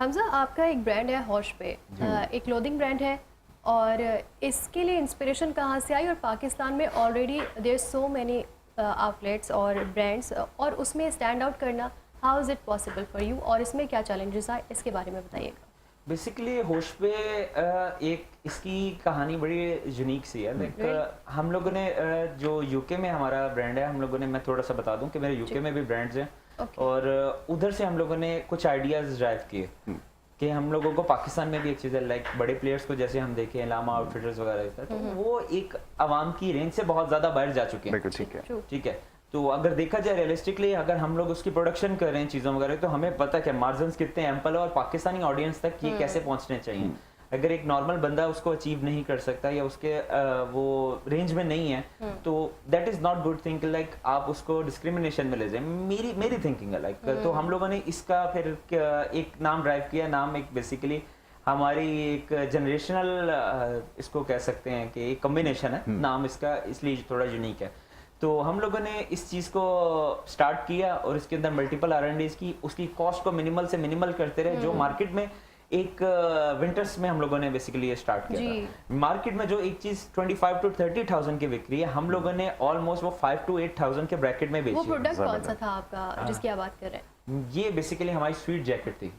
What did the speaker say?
हमजा, आपका एक ब्रांड है होश पे, एक क्लोथिंग ब्रांड है, और इसके लिए इंस्पिरेशन कहाँ से आई? और पाकिस्तान में already there so many outlets और ब्रांड्स, और उसमें स्टैंड आउट करना, how is it possible for you, और इसमें क्या चैलेंजेस आए, इसके बारे में बताइएगा। बेसिकली होश पे एक इसकी कहानी बड़ी यूनिक सी है। लाइक हम लोगों ने जो यूके में हमारा ब्रांड है, हम लोगों ने, मैं थोड़ा सा बता दूं कि मेरे यूके में भी ब्रांड्स हैं, और उधर से हम लोगों ने कुछ आइडियाज ड्राइव किए कि हम लोगों को पाकिस्तान में भी एक चीज़ है, लाइक बड़े प्लेयर्स को जैसे हम देखें लामा आउटफिटर्स वगैरह, तो वो एक आवाम की रेंज से बहुत ज़्यादा बाहर जा चुके हैं। ठीक है, तो अगर देखा जाए रियलिस्टिकली, अगर हम लोग उसकी प्रोडक्शन कर रहे हैं चीज़ों वगैरह, तो हमें पता है कि मार्जिन्स कितने एम्पल है और पाकिस्तानी ऑडियंस तक ये कैसे पहुंचने चाहिए। अगर एक नॉर्मल बंदा उसको अचीव नहीं कर सकता या उसके वो रेंज में नहीं है, तो that is not good thing. Like आप उसको डिस्क्रिमिनेशन में ले जाए, मेरी थिंकिंग है। लाइक तो हम लोगों ने इसका फिर एक नाम ड्राइव किया। नाम एक बेसिकली हमारी एक जनरेशनल इसको कह सकते हैं कि एक कॉम्बिनेशन है नाम इसका, इसलिए थोड़ा यूनिक है। तो हम लोगों ने इस चीज़ को स्टार्ट किया और इसके अंदर मल्टीपल R&Ds की, उसकी कॉस्ट को मिनिमल से मिनिमल करते रहे। जो मार्केट में एक विंटर्स में हम लोगों ने बेसिकली ये स्टार्ट किया था। मार्केट में जो एक चीज़ 25 to 30,000 की बिक रही है, हम लोगों ने ऑलमोस्ट वो 5 to 8,000 के ब्रैकेट में बेची। वो प्रोडक्ट कौन सा था आपका जिसकी आप बात कर रहे हैं? ये बेसिकली हमारी स्वीट जैकेट थी।